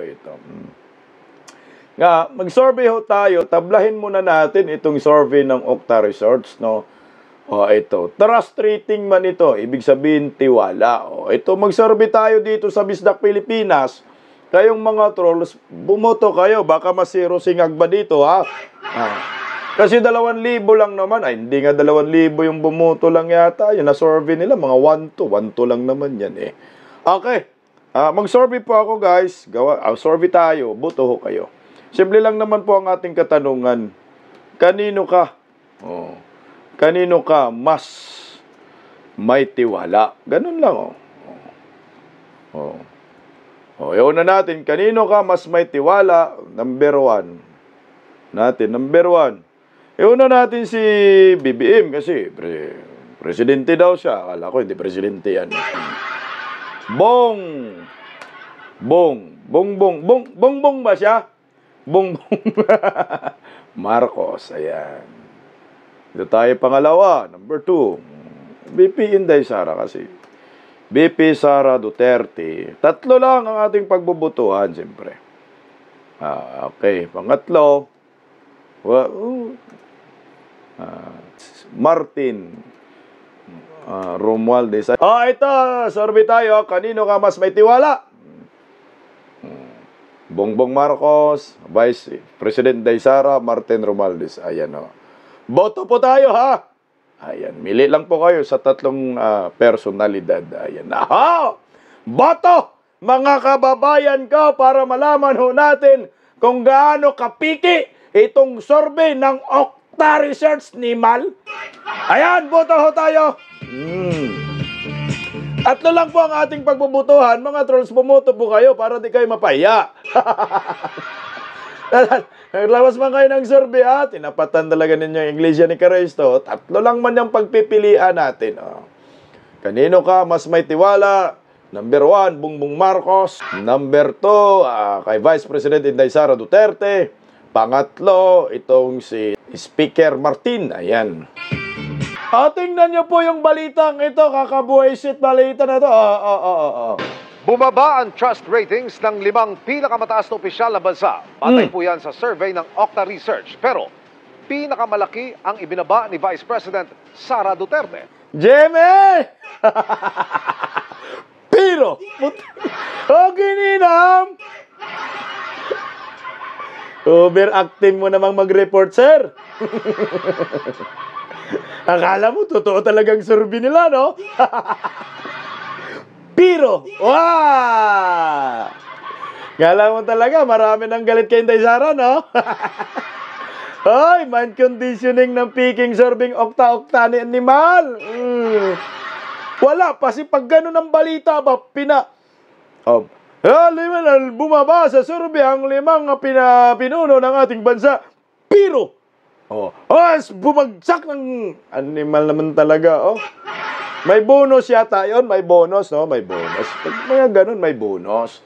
ito. Nga, mag-survey ho tayo. Tablahin muna natin itong survey ng Okta Research, no? Ito. Trust rating man ito. Ibig sabihin, tiwala. Ito, mag-survey tayo dito sa Bisdak Pilipinas. Kayong mga trolls, bumoto kayo. Baka masiro singag ba dito, ha? Kasi 2,000 lang naman. Ay, hindi nga 2,000 yung bumoto lang yata. Yung na-survey nila, mga 1-2. 1-2 lang naman yan, eh. Okay. Mag-survey po ako, guys. Survey tayo. Boto ho kayo. Simple lang naman po ang ating katanungan. Kanino ka? Kanino ka mas may tiwala? Ganun lang, Iuna natin, kanino ka mas may tiwala? Number 1. Number 1. Iuna natin si BBM kasi presidente daw siya. Akala ko hindi presidente yan. Bongbong ba siya? Bongbong Marcos, ayan. Ito tayo pangalawa, number 2. BP Inday Sara kasi. BP Sara Duterte. 3 lang ang ating pagbubutuhan, siyempre. Okay, pangatlo. Martin Romualdez. Ito, survey tayo. Kanino ka mas may tiwala? Bongbong Marcos, Vice President Inday Sara, Martin Romualdez. Ayan, boto po tayo, ha? Ayan, mili lang po kayo sa 3 personalidad. Ayan. Boto, mga kababayan ko, para malaman ho natin kung gaano kapiki itong survey ng Okta Research ni Mal. Ayan, boto ho tayo. 3 lang po ang ating pagbubutuhan. Mga trolls, bumoto po kayo para di kayo mapahiya. Naglawas man kayo ng survey, tinapatan talaga ninyo yung Iglesia ni Cristo. 3 lang man yung pagpipilian natin. Kanino ka mas may tiwala? Number 1, Bongbong Marcos. Number 2, kay Vice President Inday Sara Duterte. Pangatlo, itong si Speaker Martin. Ayan. Tingnan nyo po yung balitang ito. Kakabuhisit balita na ito. Bumaba ang trust ratings ng 5 pinakamataas na opisyal na bansa. Batay po yan sa survey ng Okta Research. Pero pinakamalaki ang ibinaba ni Vice President Sara Duterte. Jeme! Pero, gininam! Overacting mo namang mag-report, sir. Akala mo, totoo talagang survey nila, no? Pero, Gala mo talaga, marami nang galit kay Inday Sara, no? Hoy, mind conditioning ng peking serving okta-okta ni animal. Wala, kasi pag ganun ang balita ba, bumaba sa survey ang 5 pinuno ng ating bansa. Pero, bumagsak ng animal naman talaga, May bonus yata yun, may bonus, no? May bonus. Pag mga ganun, may bonus.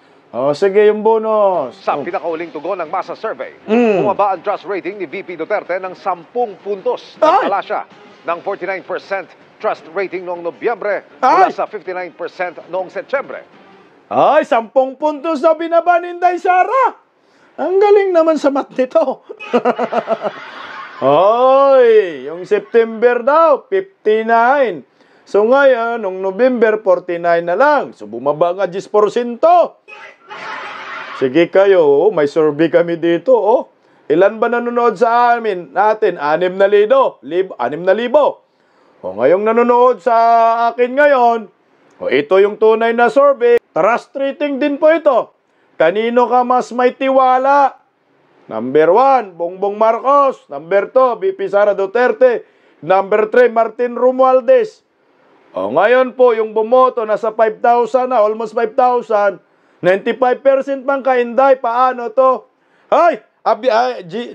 Sige, yung bonus. Sa pinakauling tugon ng masa survey, bumaba ang trust rating ni VP Duterte ng 10 puntos. Nagtala siya ng 49% trust rating noong Nobyembre mula sa 59% noong Setyembre. 10 puntos na binaba ni Inday Sara. Ang galing naman sa math nito. Yung September daw, 59. So ngayon, nung November, 49 na lang. So bumaba nga 10%. Sige kayo, may survey kami dito, Ilan ba nanonood sa amin? Natin, 6,000. Ngayong nanonood sa akin ngayon, ito yung tunay na survey. Trust rating din po ito. Kanino ka mas may tiwala? Number 1, Bongbong Marcos. Number 2, VP Sara Duterte. Number 3, Martin Romualdez. Ngayon po, yung bumoto, nasa 5,000 na, almost 5,000. 95% man ka, Inday. Paano to?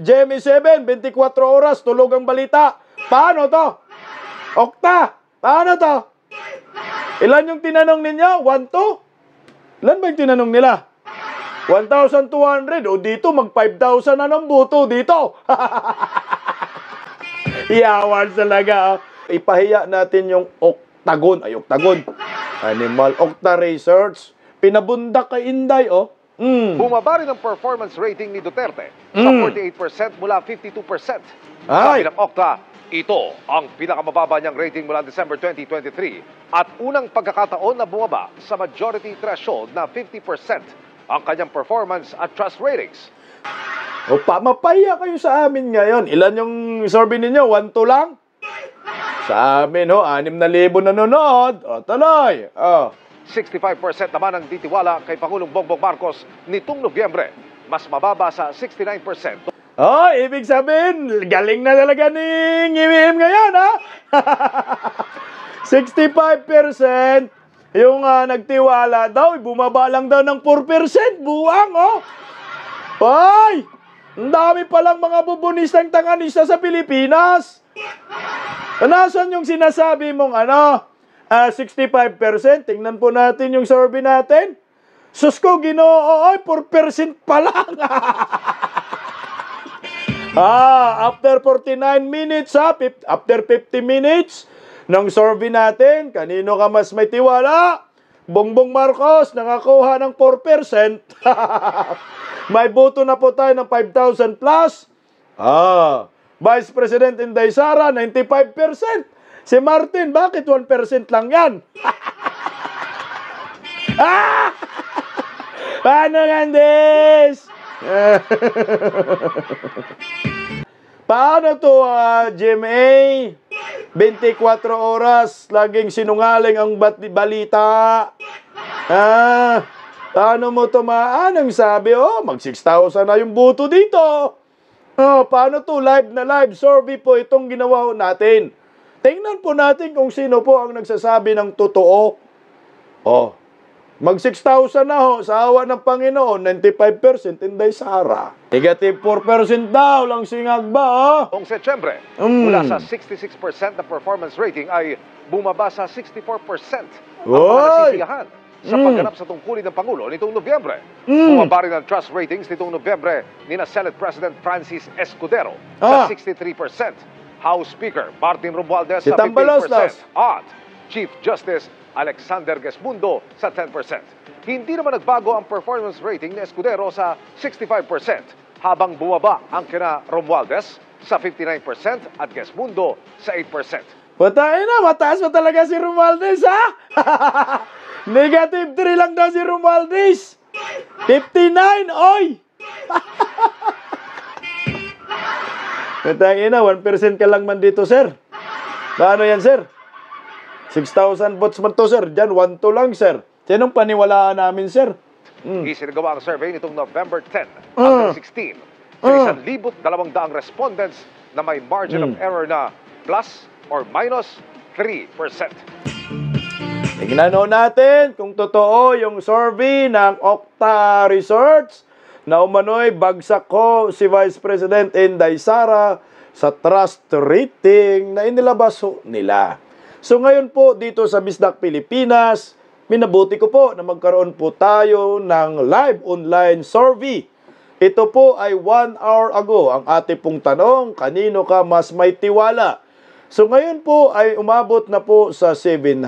GMA 7, 24 oras, tulog ang balita. Paano to? Okta, paano to? Ilan yung tinanong ninyo? 1-2? Ilan ba yung tinanong nila? 1,200. Dito, mag 5,000 na ng buto dito. Iyawan talaga. Ipahiya natin yung Oktagon. Oktagon. Animal Okta Research. Pinabundak kay Inday, Bumaba rin ang performance rating ni Duterte sa 48% mula 52%. Ay. Sabi ng Okta, ito ang pinakamababa niyang rating mula December 2023 at unang pagkakataon na bumaba sa majority threshold na 50% ang kanyang performance at trust ratings. O mapahiya kayo sa amin ngayon. Ilan yung survey ninyo? 1-2 lang? Sa amin, 6,000 nanonood. O, tuloy. O. 65% naman ang ditiwala kay Pangulong Bongbong Marcos nitong Nobyembre, mas mababa sa 69%. Oh, ibig sabihin, galing na talaga ni Ngimim ngayon, ha? 65% yung nagtiwala daw, bumaba lang daw ng 4%, buwang, oh. Ay, ang dami palang mga bubunistang tanganista sa Pilipinas. Nasaan yung sinasabi mong 65%? Tingnan po natin yung survey natin. Sus ko, Ginoo, ay, 4% pa lang. After 49 minutes, after 50 minutes ng survey natin, kanino ka mas may tiwala? Bongbong Marcos, nakakuha ng 4%. May boto na po tayo ng 5,000 plus. Vice President Inday Sara, 95%. Si Martin, bakit 1% lang yan? Paano Gandes? Paano to, GMA? 24 oras, laging sinungaling ang balita. Paano mo to maanong sabi? Mag 6,000 na yung boto dito. Paano to? Live na live survey po itong ginawa natin. Tingnan po natin kung sino po ang nagsasabi ng totoo. Mag 6,000 na sa awa ng Panginoon, 95% Inday Sara. Negative 4% daw lang singag ba, Noong Setyembre, mula sa 66% na performance rating ay bumaba sa 64% ang mga nasisiyahan sa pagganap sa tungkulin ng Pangulo nitong Nobyembre. Bumaba rin ang trust ratings nitong Nobyembre ni na Senate President Francis Escudero sa 63%. House Speaker Martin Romualdez sa 15% at Chief Justice Alexander Gesmundo sa 10%. Hindi naman nagbago ang performance rating ni Escudero sa 65%, habang bumaba ang kina Romualdez sa 59% at Gesmundo sa 8%. Patay na, mataas pa talaga si Romualdez, ha? Negative 3 lang daw si Romualdez. 59, oy! Patay na, 1% ka lang man dito, sir. Paano yan, sir? 6,000 votes man to, sir. Diyan, 1-2 lang, sir. Sinong paniwalaan namin, sir? Isinagawa ang survey nitong November 10 hanggang 16 sa 1,200 respondents na may margin of error na plus or minus 3%. Tingnan natin kung totoo yung survey ng Okta Research na umano'y bagsak ko si Vice President Inday Sara sa trust rating na inilabas nila. So ngayon po dito sa Bisdak Pilipinas, minabuti ko po na magkaroon po tayo ng live online survey. Ito po ay 1 hour ago. Ang ating pong tanong, kanino ka mas may tiwala? So ngayon po ay umabot na po sa 7,000,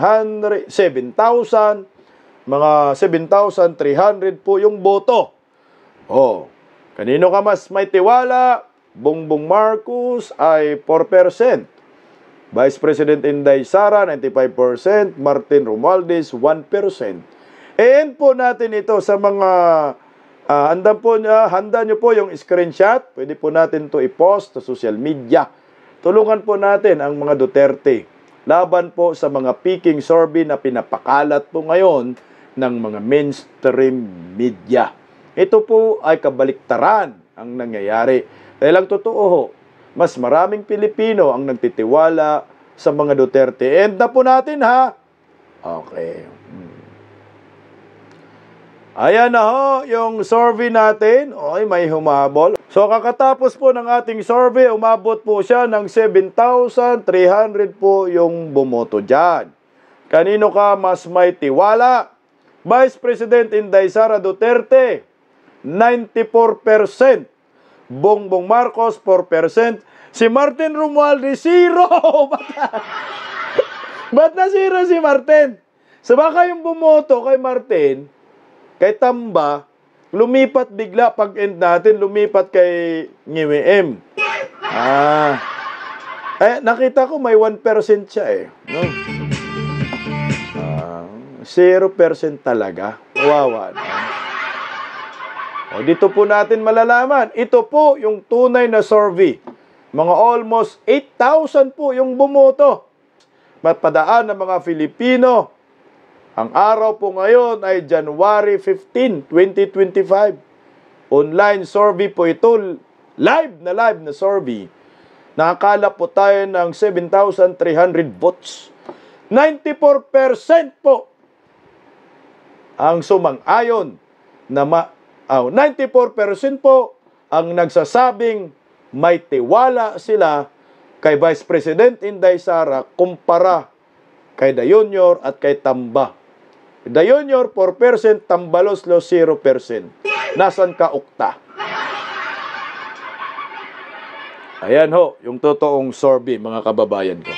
mga 7,300 po yung boto. Kanino ka mas may tiwala? Bongbong Marcos ay 4%. Vice President Inday Sara, 95%. Martin Romualdez, 1%. And po natin ito sa mga handa nyo po yung screenshot. Pwede po natin to i-post sa social media. Tulungan po natin ang mga Duterte. Laban po sa mga peaking survey na pinapakalat po ngayon ng mga mainstream media. Ito po ay kabaliktaran ang nangyayari. Dahil ang totoo, mas maraming Pilipino ang nagtitiwala sa mga Duterte. And na po natin, ha? Okay. Ayan na ho, yung survey natin. May humabol. So, kakatapos po ng ating survey, umabot po siya ng 7,300 po yung bumoto dyan. Kanino ka mas may tiwala? Vice President Inday Sara Duterte, 94%. Bongbong Marcos, 4%. Si Martin Romualdez, 0. Ba't na 0 si Martin? So baka yung bumoto kay Martin, kay Tamba, lumipat bigla pag-end natin, lumipat kay NGWM. Nakita ko may 1% siya eh. No? 0% talaga. Wawa na. O, dito po natin malalaman. Ito po yung tunay na survey. Mga almost 8,000 po yung bumoto. Mapadaan ng mga Filipino. Ang araw po ngayon ay January 15, 2025. Online survey po ito. Live na survey. Nakakala po tayo ng 7,300 votes. 94% po ang sumang-ayon na 94% po ang nagsasabing may tiwala sila kay Vice President Inday Sara kumpara kay Da Junior at kay Tamba. Da Junior 4%, Tambaloslo 0%. Nasaan ka, Okta? Ayan ho, yung totoong survey, mga kababayan ko.